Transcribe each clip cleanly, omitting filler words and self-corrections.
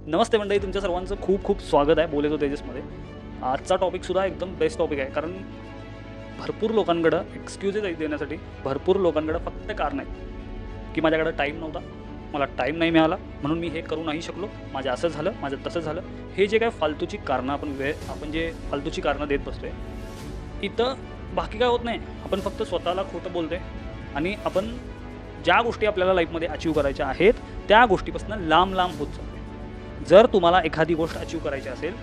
नमस्ते मंडळी, तुमच्या सर्वांचं खूप खूप स्वागत आहे बोलेतो तेजसमध्ये. आजचा टॉपिकसुद्धा एकदम बेस्ट टॉपिक आहे, कारण भरपूर लोकांकडं एक्सक्युजेस देण्यासाठी भरपूर लोकांकडं फक्त कारण आहे की माझ्याकडं टाईम नव्हता, मला टाईम नाही मिळाला, म्हणून मी हे करू नाही शकलो, माझं असं झालं, माझं तसं झालं. हे जे काय फालतूची कारणं आपण जे फालतूची कारणं देत बसतोय, इथं बाकी काय होत नाही. आपण फक्त स्वतःला खोटं बोलतोय आणि आपण ज्या गोष्टी आपल्याला लाईफमध्ये अचीव करायच्या आहेत त्या गोष्टीपासून लांब लांब होत चालतो. जर तुम्हाला एखादी गोष्ट अचीव करायची असेल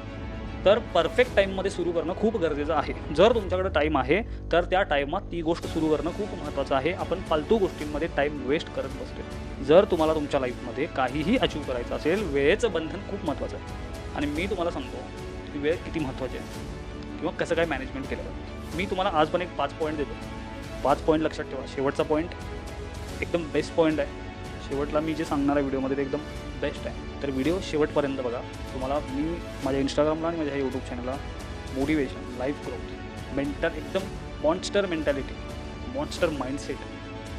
तर परफेक्ट टाईममध्ये सुरू करणं खूप गरजेचं आहे. जर तुमच्याकडे टाईम आहे तर त्या टाईमात ती गोष्ट सुरू करणं खूप महत्त्वाचं आहे. आपण फालतू गोष्टींमध्ये टाईम वेस्ट करत बसतो. जर तुम्हाला तुमच्या लाईफमध्ये काहीही अचीव करायचं असेल, वेळेचं बंधन खूप महत्त्वाचं आहे. आणि मी तुम्हाला सांगतो की वेळ किती महत्त्वाची आहे किंवा कसं काय मॅनेजमेंट केलं पाहिजे. मी तुम्हाला आज पण एक 5 पॉईंट देतो. 5 पॉईंट लक्षात ठेवा. शेवटचा पॉईंट एकदम बेस्ट पॉईंट आहे. शेवटला मी जे सांगणार आहे व्हिडिओमध्ये ते एकदम बेस्ट आहे. तर व्हिडिओ शेवटपर्यंत बघा. तुम्हाला मी माझ्या इंस्टाग्रामला आणि माझ्या यूट्यूब चॅनलला मोटिवेशन, लाईफ ग्रोथ, मेंटल एकदम मॉन्स्टर मेंटॅलिटी, मॉन्स्टर माइंडसेट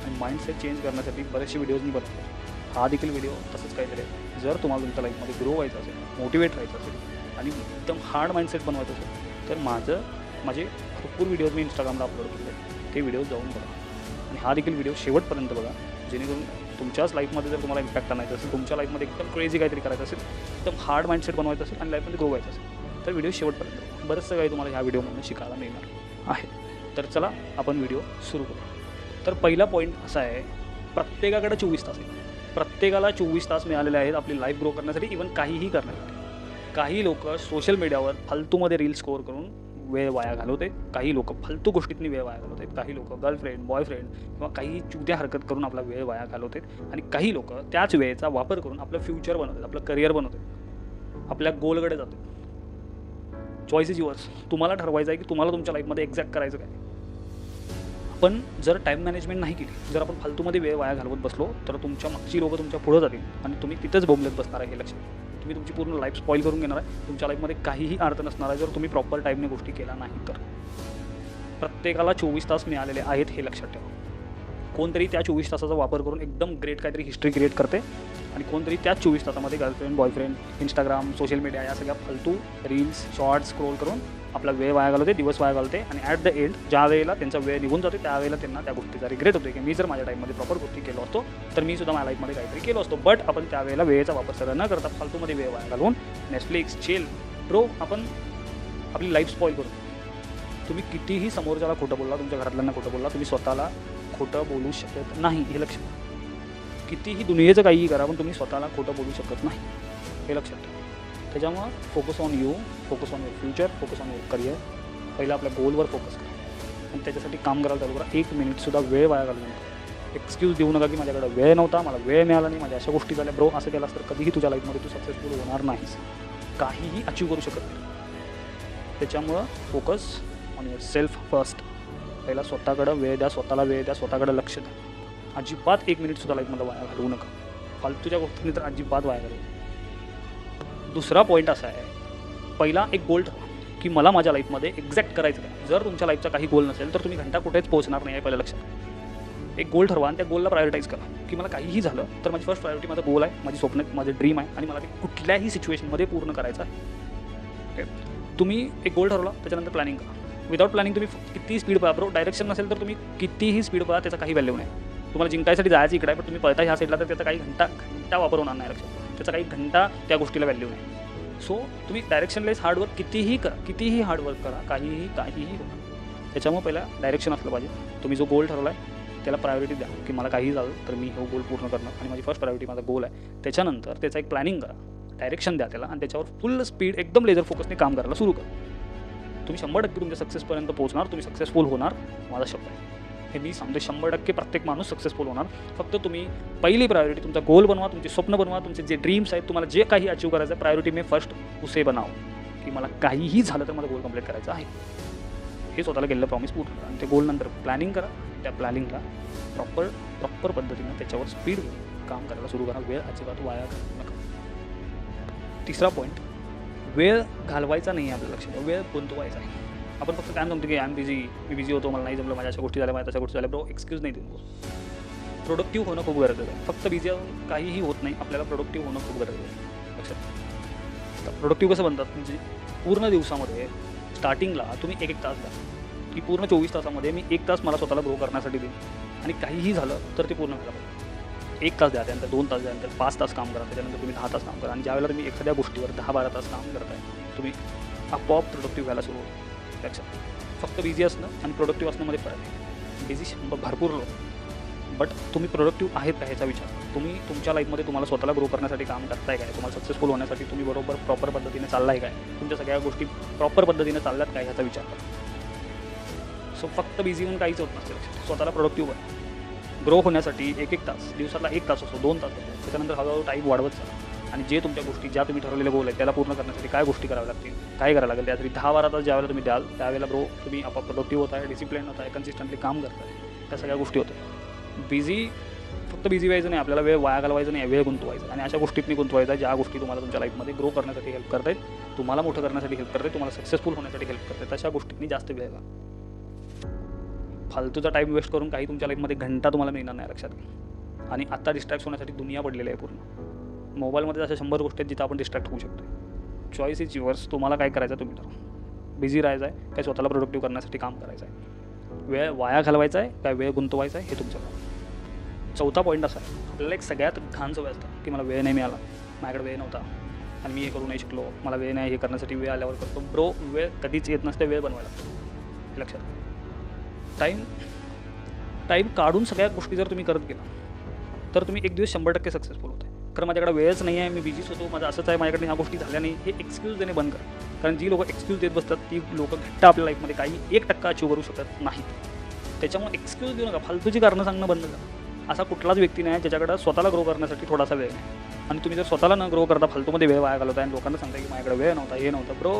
आणि माइंडसेट चेंज करण्यासाठी बरेचसे व्हिडिओज मी बनवतो. हा देखील व्हिडिओ तसंच काहीतरी आहे. जर तुम्हाला तुमच्या लाईफमध्ये ग्रो व्हायचं असेल, मोटिवेट राहायचं असेल आणि एकदम हार्ड माइंडसेट बनवायचं असेल तर माझे भरपूर व्हिडिओज मी इंस्टाग्रामला अपलोड केले आहेत. ते व्हिडिओज जाऊन बघा आणि हा देखील व्हिडिओ शेवटपर्यंत बघा, जेणेकरून तुमच्याच लाईफमध्ये जर तुम्हाला इम्पॅक्ट आणायचं असेल, तुमच्या लाईफमध्ये एकदम क्रेझी काहीतरी करायचं असेल, एकदम हार्ड माइंडसेट बनवायचं असेल आणि लाईफमध्ये ग्रो व्हायचं असेल तर व्हिडिओ शेवटपर्यंत बरंचसं काही तुम्हाला ह्या व्हिडिओमधून शिकायला मिळणार आहे. तर चला आपण व्हिडिओ सुरू करू. तर पहिला पॉईंट असा आहे, प्रत्येकाकडे 24 तास आहे. प्रत्येकाला 24 तास मिळालेले आहेत आपली लाईफ ग्रो करण्यासाठी, इव्हन काहीही करण्यासाठी. काही लोक सोशल मीडियावर फालतूमध्ये रील स्कोअर करून वेळ वाया घालवते, काही लोक फालतू गोष्टीतनी वेळ वाया घालवतात, काही लोक गर्लफ्रेंड, बॉयफ्रेंड किंवा काही चुत्या हरकत करून आपला वेळ वाया घालवतात आणि काही लोक त्याच वेळेचा वापर करून आपलं फ्युचर बनवतात, आपलं करिअर बनवतात, आपल्या गोलकडे जातात. Choice is yours. तुम्हाला ठरवायचं आहे की तुम्हाला तुमच्या लाईफमध्ये एक्झॅक्ट करायचं काय. पण जर टाईम मॅनेजमेंट नाही केली, जर आपण फालतूमध्ये वेळ वाया घालवत बसलो तर तुमच्या मागची लोकं तुमच्या पुढं जातील आणि तुम्ही तिथंच बोंबलत बसणार आहे. हे लक्षात. तुम्ही तुमची पूर्ण लाईफ स्पॉईल करून घेणार आहे. तुमच्या लाईफमध्ये काहीही अर्थ नसणार आहे जर तुम्ही प्रॉपर टाईमने गोष्टी केल्या नाही तर. प्रत्येकाला 24 तास मिळालेले आहेत हे लक्षात ठेवा. कोणतरी त्या 24 तासाचा वापर करून एकदम ग्रेट काहीतरी हिस्ट्री क्रिएट करते आणि कोणतरी त्याच 24 तासामध्ये girlfriend, boyfriend, Instagram, social media या सगळ्या फालतू रील्स, शॉर्ट्स स्क्रोल करून आपला वेळ वाया घालवते, दिवस वाया घालवते आणि ॲट द एंड ज्या वेळेला त्यांचा वेळ निघून जाते त्यावेळेला त्यांना त्या गोष्टीचा रिग्रेट होतो की मी जर माझ्या टाईममध्ये प्रॉपर गोष्टी केलो असतो तर मी सुद्धा माझ्या लाईफमध्ये काहीतरी केलो असतो. बट आपण त्यावेळेला वेळेचा वापर सगळं न करता फालतूमध्ये वेळ वाया घालवून नेटफ्लिक्स, चिल, ब्रो आपण आपली लाईफ स्पॉईल करतो. तुम्ही कितीही समोरच्याला खोटं बोलला, तुमच्या घरातल्यांना खोटं बोलला, तुम्ही स्वतःला खोटं बोलू शकत नाही हे लक्षात. कितीही दुनियेचं काहीही करा पण तुम्ही स्वतःला खोटं बोलू शकत नाही हे लक्षात ठेवा. त्याच्यामुळं focus on you, focus on your future, focus on your career. पहिला आपल्या गोलवर फोकस करा आणि त्याच्यासाठी काम करायला चालू करा. 1 मिनिटसुद्धा वेळ वाया घालवू नका. एक्सक्यूज देऊ नका की माझ्याकडे वेळ नव्हता, मला वेळ मिळाला नाही, माझ्या अशा गोष्टी झाल्या. ब्रो असं केलास तर कधीही तुझ्या लाईफमध्ये तू सक्सेसफुल होणार नाहीस, काहीही अचीव करू शकत नाही. त्याच्यामुळं focus on your self first. पहिला स्वतःकडं वेळ द्या, स्वतःला वेळ द्या, स्वतःकडे लक्ष द्या. अजिबात 1 मिनिटसुद्धा लाईफमध्ये वाया घालवू नका. फालतूच्या गोष्टींनी तर अजिबात वाया घालवू. दुसरा पॉईंट असा आहे, पहिला एक गोल ठरवा की मला माझ्या लाईफमध्ये एक्झॅक्ट करायचं काय. जर तुमच्या लाईफचा काही गोल नसेल तर तुम्ही घंटा कुठेच पोहोचणार नाही आहे. पहिलं लक्षात. एक गोल ठरवा आणि त्या गोलला प्रायोरिटाईज करा की मला काहीही झालं तर माझी फर्स्ट प्रायोरिटी माझा गोल आहे, माझी स्वप्न, माझे ड्रीम आहे आणि मला ते कुठल्याही सिच्युएशनमध्ये पूर्ण करायचं आहे. ओके. तुम्ही एक गोल ठरवला, त्याच्यानंतर प्लॅनिंग करा. विदाउट प्लॅनिंग तुम्ही किती स्पीड पळा, बरोबर डायरेक्शन नसेल तर तुम्ही कितीही स्पीड पळा, त्याचा काही व्हॅल्यू नाही. तुम्हाला जिंकायसाठी जायचं इकडे आहे पण तुम्ही पळता ह्या साईडला तर त्याचा काही घंटा वापर होणार नाही. लक्षात. त्याचा काही घंटा त्या गोष्टीला व्हॅल्यू नाही. सो तुम्ही डायरेक्शनलेस हार्डवर्क कितीही हार्डवर्क करा, काहीही होणार. त्याच्यामुळे पहिला डायरेक्शन असलं पाहिजे. तुम्ही जो गोल ठरवला आहे त्याला प्रायोरिटी द्या की मला काहीही झालं तर मी हो गोल पूर्ण करणार आणि माझी फर्स्ट प्रायोरिटी माझा गोल आहे. त्याच्यानंतर त्याचा एक प्लॅनिंग करा, डायरेक्शन द्या त्याला आणि त्याच्यावर फुल स्पीड एकदम लेझर फोकसने काम करायला सुरू करा. तुम्ही 100% तुमच्या सक्सेसपर्यंत पोहोचणार, तुम्ही सक्सेसफुल होणार, माझा शब्द आहे. हे मी सांगते, 100% प्रत्येक माणूस सक्सेसफुल होणार. फक्त तुम्ही पहिली प्रायोरिटी तुमचा गोल बनवा, तुमचे स्वप्न बनवा, तुमचे जे ड्रीम्स आहेत, तुम्हाला जे काही अचीव करायचं आहे, प्रायोरिटी मी फर्स्ट उसे बनाव की मला काहीही झालं तर माझा गोल कंप्लीट करायचा आहे. हे स्वतःला केलेलं प्रॉमिस पूर्ण करा आणि ते गोल नंतर प्लॅनिंग करा. त्या प्लॅनिंगला प्रॉपर पद्धतीनं त्याच्यावर स्पीड काम करायला सुरू करा. वेळ अजिबात वाया घालवू नका. तिसरा पॉईंट, वेळ घालवायचा नाही आहे आपल्या लक्षात, वेळ गुंतवायचा आहे. आपण फक्त काय म्हणतो की मी बिझी होतो, मला नाही जमलं, माझ्या अशा गोष्टी झाल्या, माझ्या तशा गोष्टी झाल्या. ब्रो एक्सक्यूज नाही देऊ. प्रोडक्टिव्ह होणं खूप गरजेचं आहे. फक्त बिझी काहीही होत नाही, आपल्याला प्रोडक्टिव्ह होणं खूप गरजेचं आहे. लक्षात. असतं. प्रोडक्टिव्ह कसं बनतात म्हणजे पूर्ण दिवसामध्ये स्टार्टिंगला तुम्ही एक तास द्या, की पूर्ण 24 तासामध्ये मी 1 तास मला स्वतःला ग्रो करण्यासाठी देईन आणि काहीही झालं तर ते पूर्ण व्हायला पाहिजे. 1 तास द्या, त्यानंतर 2 तास द्या, त्यानंतर 5 तास काम करा, त्याच्यानंतर तुम्ही 10 तास काम करा आणि ज्यावेळेला तुम्ही एखाद्या गोष्टीवर 10-12 तास काम करताय तुम्ही आपोआप प्रोडक्टिव्ह व्हायला सुरू होतं. त्याच्यात फक्त बिझी असणं आणि प्रोडक्टिव्ह असण्यामध्ये फरक आहे. बिझी भरपूर लोक, बट तुम्ही प्रोडक्टिव्ह आहेत का ह्याचा विचार. तुम्ही तुमच्या लाईफमध्ये तुम्हाला स्वतःला ग्रो करण्यासाठी काम करताय काय, तुम्हाला सक्सेसफुल होण्यासाठी तुम्ही बरोबर प्रॉपर पद्धतीने चाललाय काय, तुमच्या सगळ्या गोष्टी प्रॉपर पद्धतीने चालल्यात काय ह्याचा विचार करा. सो फक्त बिझी होऊन काहीच होत नसते. स्वतःला प्रोडक्टिव्ह ग्रो होण्यासाठी 1 तास, दिवसातला 1 तास असो, 2 तास असो, त्याच्यानंतर हळूहळू टाईम वाढवत चला आणि जे तुमच्या गोष्टी ज्या तुम्ही ठरवलेले गोल आहे त्याला पूर्ण करण्यासाठी काय गोष्टी कराव्या लागतील, काय करायला लागेल त्यासाठी 10-12 तास ज्यावेळेला तुम्ही द्याल त्यावेळेला ब्रो तुम्ही आपोआप प्रोडक्टिव्ह होत आहे, डिसिप्लिन होत आहे, कन्सिस्टंटली काम करताय, त्या सगळ्या गोष्टी होतात. फक्त बिझी व्हायचं नाही, आपल्याला वेळ वाया घालवायचं नाही, वेळ गुंतवायचा आणि अशा गोष्टीतनी गुंतवायचा ज्या गोष्टी तुम्हाला तुमच्या लाईफमध्ये ग्रो करण्यासाठी हेल्प करत आहेत, तुम्हाला मोठं करण्यासाठी हेल्प करते, तुम्हाला सक्सेसफुल होण्यासाठी हेल्प करते, तशा गोष्टींनी जास्त वेळ घाला. फालतूचा टाईम वेस्ट करून काही तुमच्या लाईफमध्ये घंटा तुम्हाला मिळणार नाही, लक्षात घ्या. आणि आत्ता डिस्ट्रॅक्ट होण्यासाठी दुनिया पडलेली आहे पूर्ण. मोबाईलमध्ये अशा 100 गोष्टी आहेत जिथं आपण डिस्ट्रॅक्ट होऊ शकतो. Choice is yours. तुम्हाला काय करायचं तुम्ही ठरवा. बिझी राहायचं आहे काय स्वतःला प्रोडक्टिव्ह करण्यासाठी काम करायचं आहे, वेळ वाया घालवायचा आहे काय वेळ गुंतवायचा आहे, हे तुमचं. चौथा पॉईंट असा आहे, आपल्याला एक सगळ्यात घाण सवय असतं की मला वेळ नाही मिळाला, माझ्याकडे वेळ नव्हता आणि मी हे करू नाही शिकलो, मला वेळ नाही, हे करण्यासाठी वेळ आल्यावर करतो. ब्रो वेळ कधीच येत नसते, वेळ बनवायला लागतो, लक्षात. टाईम काढून सगळ्या गोष्टी जर तुम्ही करत गेला तर तुम्ही एक दिवस 100% सक्सेसफुल होता. कारण माझ्याकडे वेळच नाही आहे, मी बिझीच होतो, माझं असंच आहे, माझ्याकडे ह्या गोष्टी झाल्या नाही, हे एक्सक्यूज देणे बंद करा. कारण जी लोकं एक्सक्यूज देत बसतात ती लोकं घट्ट आपल्या लाईफमध्ये काही 1% अचीव करू शकत नाहीत. त्याच्यामुळे एक्सक्यूज देऊ नका, फालतूची कारणं सांगणं बंद करा. असा कुठलाच व्यक्ती नाही ज्याच्याकडे स्वतःला ग्रो करण्यासाठी थोडासा वेळ नाही. आणि तुम्ही जर स्वतःला न ग्रो करता फालतूमध्ये वेळ वाया घालवता आणि लोकांना सांगता की माझ्याकडे वेळ नव्हता, हे नव्हतं, ब्रो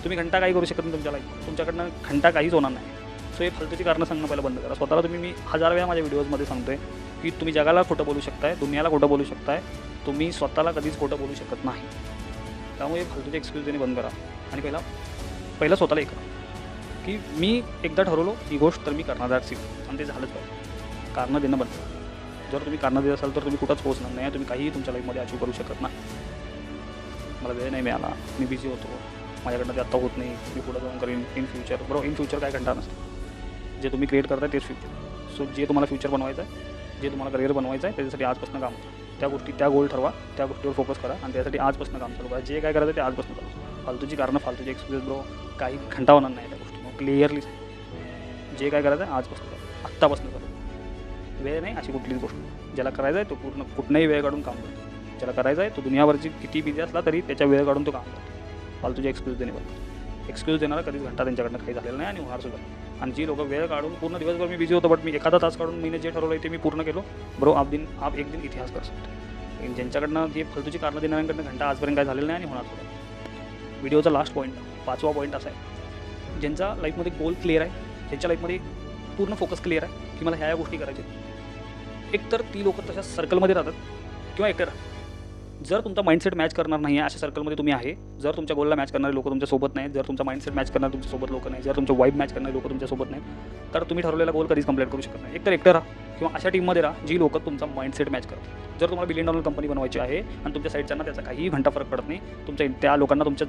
तुम्ही घंटा काही करू शकत नाही तुमच्या लाईफ, तुमच्याकडनं घंटा काहीच होणार नाही. सो हे फालतूची कारणं सांगणं पहिलं बंद करा. स्वतःला मी 1000 वेळा माझ्या व्हिडिओजमध्ये सांगतोय की तुम्ही जगाला खोटं बोलू शकताय, दुनियाला खोटं बोलू शकताय, तुम्ही स्वतःला कधीच खोटं बोलू शकत नाही. त्यामुळे फालतूचे एक्सक्यूज देणे बंद करा आणि पहिला स्वतःला हे करा की मी एकदा ठरवलो ही गोष्ट तर मी करणार आहे आणि ते झालंच पाहिजे. कारणं देणं बंद करा. जर तुम्ही कारणं देत असाल तर तुम्ही कुठंच पोहोचणार नाही, तुम्ही काहीही तुमच्या लाईफमध्ये अचीव करू शकत नाही. मला वेळ नाही मिळाला, मी बिझी होतो, माझ्याकडनं ते आत्ता होत नाही, मी पुढं जाऊन करीन इन फ्युचर. बरोबर, इन फ्युचर काय घंटा नसतं. जे तुम्ही क्रिएट करताय तेच फ्युचर. सो जे तुम्हाला फ्युचर बनवायचं आहे, जे तुम्हाला करिअर बनवायचं आहे त्याच्यासाठी आजपासून काम करा. त्या गोल ठरवा, त्या गोष्टीवर फोकस करा आणि त्यासाठी आजपासून काम चालू करा. जे काय करायचं ते आजपासून करा. फालतूची कारणं, फालतूची एक्सक्यूज ब्रो काही घंटा होणार नाही त्या गोष्टी. क्लिअरली जे काय करायचं आहे आजपासून करा, आत्तापासून करा. वेळ नाही अशी कुठलीच गोष्ट. ज्याला करायचं आहे तो पूर्ण कुठलाही वेळ काढून काम करतो. ज्याला करायचं आहे तो दुनियाभरची किती बिझी असला तरी त्याच्या वेळ काढून तो काम करतो. फालतूचे एक्सक्यूज देणे बघतो. एक्सक्यूज देणारा कधीच घंटा त्यांच्याकडनं काही झालेलं नाही आणि होणार सुद्धा. आणि जी लोकं वेळ काढून पूर्ण दिवसभर मी बिझी होतो बट मी एखादा तास काढून मी जे ठरवलं आहे ते मी पूर्ण केलो, ब्रो आप एक दिन इतिहास कर सकते. ज्यांच्याकडनं जे फालतूची कारणं देणाऱ्यांकडनं घंटा आजपर्यंत काय झालेलं नाही आणि होणार सुद्धा. व्हिडिओचा लास्ट पॉईंट, 5वा पॉईंट असा आहे, ज्यांचा लाईफमध्ये गोल क्लिअर आहे, ज्यांच्या लाईफमध्ये पूर्ण फोकस क्लिअर आहे की मला ह्या गोष्टी करायच्या. एकतर ती लोकं तशा सर्कलमध्ये राहतात किंवा एकटे राहतात. जर तुमचा माइंडसेट मॅच करणार नाही आहे अशा सर्कलमध्ये तुम्ही आहे, जर तुमच्या गोलला मॅच करणारे लोक तुमच्यासोबत नाही, जर तुमचा माइंडसेट मॅच करणारे तुमच्यासोबत लोक नाही, जर तुमच्या वाईब मॅच करणारे लोक तुमच्यासोबत नाही, तर तुम्ही ठरवलेला गोल कधीच कंप्लीट करू शकत नाही. एकतर एकटं राहा किंवा अशा टीममध्ये राहा जी लोकं तुमचा माइंडसेट मॅच करतात. जर तुम्हाला $1 बिलियन कंपनी बनवायची आहे आणि तुमच्या साईडच्यांना त्याचा काही घंटा फरक पडत नाही, त्या लोकांना तुमच्या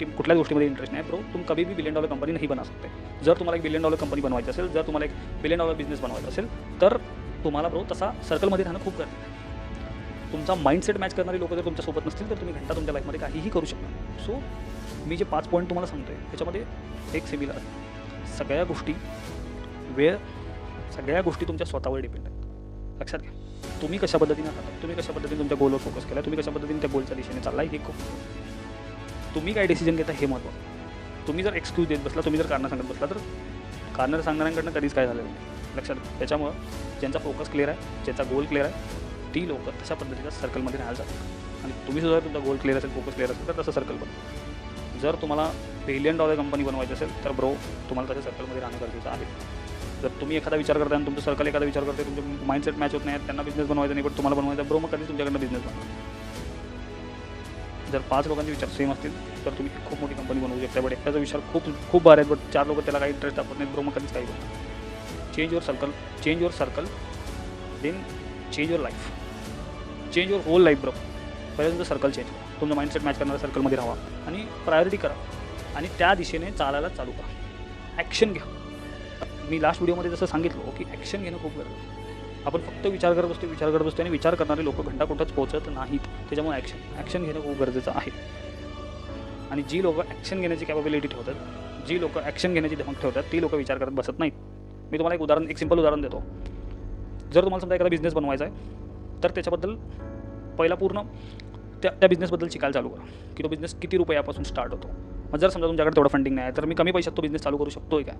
कुठल्याच गोष्टीमध्ये इंटरेस्ट नाही, ब्रो तुम्ही कधी भी $1 बिलियन कंपनी नाही बना सकते. जर तुम्हाला $1 बिलियन कंपनी बनवायची असेल, जर तुम्हाला $1 बिलियन बिझनेस बनवायचा असेल तर तुम्हाला ब्रो तसा सर्कलमध्ये राहणं खूप गरजेचं आहे. तुमचा माइंडसेट मॅच करणारी लोक जर तुमच्यासोबत नसतील तर तुम्ही घंटा तुमच्या लाईफमध्ये काहीही करू शकता. सो मी जे 5 पॉईंट तुम्हाला सांगतो आहे त्याच्यामध्ये एक सिमिलर आहे. सगळ्या गोष्टी तुमच्या स्वतःवर डिपेंड आहेत. लक्षात घ्या. तुम्ही कशा पद्धतीने राहता, तुम्ही कशा पद्धतीने तुमच्या गोलवर फोकस केला, तुम्ही कशा पद्धतीने त्या गोलच्या दिशेने चाललाय हे खूप. तुम्ही काय डिसिजन घेता हे महत्त्वाचं. तुम्ही जर एक्सक्यूज देत बसला, तुम्ही जर कारणं सांगत बसला तर कारणं सांगणाऱ्यांकडनं कधीच काय झालेलं नाही. लक्षात घ्या. त्याच्यामुळं ज्यांचा फोकस क्लिअर आहे, ज्यांचा गोल क्लिअर आहे, ती लोकं तशा पद्धतीच्या सर्कलमध्ये राहायला जातात. आणि तुम्ही सुद्धा तुमचा गोल क्लिअर असेल, फोकस क्लिअर असेल तर तसं सर्कल बनवा. जर तुम्हाला $1 बिलियन कंपनी बनवायची असेल तर ब्रो तुम्हाला तशा सर्कलमध्ये राहणं गरजेचं आहे. जर तुम्ही एखादा विचार करता आणि तुमचं सर्कल एखादा विचार करते, तुमचं माइंडसेट मॅच होत नाही, त्यांना बिझनेस बनवायचा नाही पण तुम्हाला बनवायचा, ब्रो मग कधी तुमच्याकडनं बिझनेस बनवा. जर 5 लोकांचे विचार सेम असतील तर तुम्ही खूप मोठी कंपनी बनवू शकता. बट एखादा विचार खूप भारी आहेत बट 4 लोक त्याला काही इंटरेस्ट दाखवत नाहीत, ब्रो मग कधीच काही बनवा. Change your circle then change your life, change your whole life. Bro पहिलं तुमचं सर्कल चेंज करा. तुमचा माइंडसेट मॅच करणाऱ्या सर्कलमध्ये राहा आणि प्रायोरिटी करा आणि त्या दिशेने चालायला चालू करा. ॲक्शन घ्या. मी लास्ट व्हिडिओमध्ये जसं सांगितलं की ॲक्शन घेणं खूप गरजेचं आहे. आपण फक्त विचार करत असतो आणि विचार करणारे लोक घंटा कुठंच पोहोचत नाहीत. त्याच्यामुळे ॲक्शन घेणं खूप गरजेचं आहे. आणि जी लोकं ॲक्शन घेण्याची कॅपेबिलिटी ठेवतात, जी लोकं ॲक्शन घेण्याची धमक ठेवतात, ती लोकं विचार करत बसत नाहीत. मी तुम्हाला एक सिंपल उदाहरण देतो. जर तुम्हाला समजा एखादा बिझनेस बनवायचा आहे तर त्याच्याबद्दल पहिला पूर्ण त्या बिझनेसबद्दल शिकायला चालू करा की तो बिझनेस किती रुपयापासून स्टार्ट होतो. मग जर समजा तुमच्याकडे तेवढं फंडिंग नाही आहे तर मी कमी पैशात तो बिझनेस चालू करू शकतो आहे का,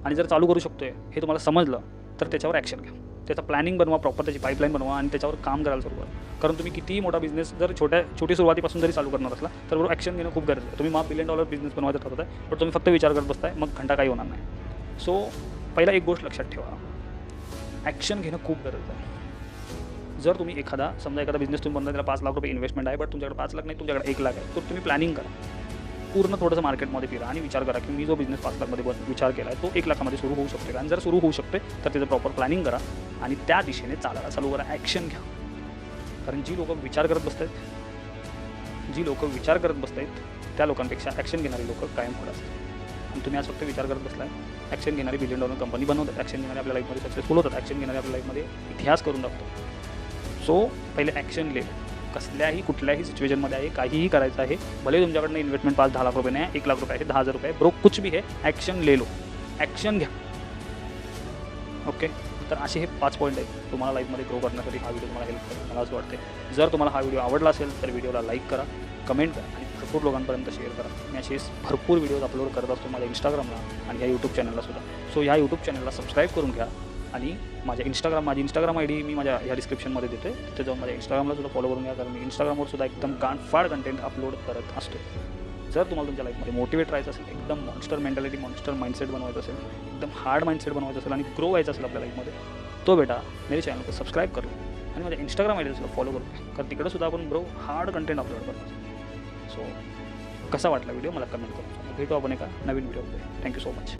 आणि जर चालू करू शकतो आहे हे तुम्हाला समजलं तर त्याच्यावर ॲक्शन घ्या. त्याचा प्लॅनिंग बनवा, प्रॉपर त्याची पाईपलाईन बनवा आणि त्याच्यावर काम करायला सुरू करा. कारण तुम्ही कितीही मोठा बिझनेस जर छोटी सुरुवातीपासून जरी चालू करणार असला तर बरोबर ॲक्शन घेणं खूप गरजेचं आहे. तुम्ही $1 बिलियन बिझनेस बनवायचं ठरवत आहे पण तुम्ही फक्त विचार करत बसताय, मग घंटा काही होणार नाही. सो पहिला एक गोष्ट लक्षात ठेवा, ॲक्शन घेणं खूप गरजेचं आहे. जर तुम्ही एखादा बिझनेस तुम्ही बनवता, त्याला $5 लाख इन्व्हेस्टमेंट आहे, बट तुमच्याकडे 5 लाख नाही, तुमच्याकडे 1 लाख आहे, तर तुम्ही प्लॅनिंग करा. पूर्ण थोडंसं मार्केटमध्ये फिरा आणि विचार करा की मी जो बिझनेस 5 लाखमध्ये विचार केला आहे तो 1 लाखामध्ये सुरू होऊ शकतो का, आणि जर सुरू होऊ शकते तर त्याचं प्रॉपर प्लॅनिंग करा आणि त्या दिशेने चालायला चालू करा. ॲक्शन घ्या. कारण जी लोकं विचार करत बसत आहेत त्या लोकांपेक्षा ॲक्शन घेणारी लोकं कायम पुढे असतात. आणि तुम्ही आज फक्त विचार करत बसलाय. ॲक्शन घेणारी $1 बिलियन कंपनी बनवतात, ॲक्शन घेणारे आपल्या लाईफमध्ये सक्सेसफुल होतात, ॲक्शन घेणारे आपल्या लाईफमध्ये इतिहास करून टाकतो. सो पहिले ॲक्शन ले. कुठल्याही सिच्युएशनमध्ये आहे, काहीही करायचं आहे, भले तुमच्याकडनं इन्व्हेस्टमेंट $5-10 लाख नाही आहे, $1 लाख आहे, 10,000 रुपये ब्रो, कुछ भी है, ॲक्शन ले लो. ॲक्शन घ्या. ओके, तर असे हे 5 पॉईंट आहेत तुम्हाला लाईफमध्ये ग्रो करण्यासाठी. हा व्हिडिओ तुम्हाला हेल्प करेल मला असं वाटते. जर तुम्हाला हा व्हिडिओ आवडला असेल तर व्हिडिओला लाईक करा, कमेंट करा आणि भरपूर लोकांपर्यंत शेअर करा. मी असेच भरपूर व्हिडिओज अपलोड करत असतो माझ्या इंस्टाग्रामला आणि ह्या यूट्यूब चॅनलला सुद्धा. सो ह्या यूट्यूब चॅनलला सबस्क्राईब करून घ्या आणि माझी इंस्टाग्राम आय डी मी माझ्या ह्या डिस्क्रिप्शनमध्ये देतो आहे, तिथे जाऊन माझ्या इंस्टाग्रामला सुद्धा फॉलो करून घ्या. कारण मी इंस्टाग्रामवर सुद्धा एकदम गांडफाड कंटेंट अपलोड करत असतो. जर तुम्हाला तुमच्या लाईफमध्ये मोटिवेट राहायचं असेल, एकदम मॉन्स्टर मेंटॅलिटी, मॉन्स्टर माइंडसेट बनवायचं असेल, एकदम हार्ड माइंडसेट बनवायचं असेल आणि ग्रो व्हायचं असेल आपल्या लाईफमध्ये, तो बेटा मेरे चॅनल को सबस्क्राईब करू आणि माझ्या इंस्टाग्राम आय डी सुद्धा फॉलो करू. कारण तिकडे सुद्धा आपण ब्रो हार्ड कंटेंट अपलोड करतो. सो कसा वाटला व्हिडिओ मला कमेंट करू. भेटू आपण एका नवीन व्हिडिओमध्ये. Thank you so much.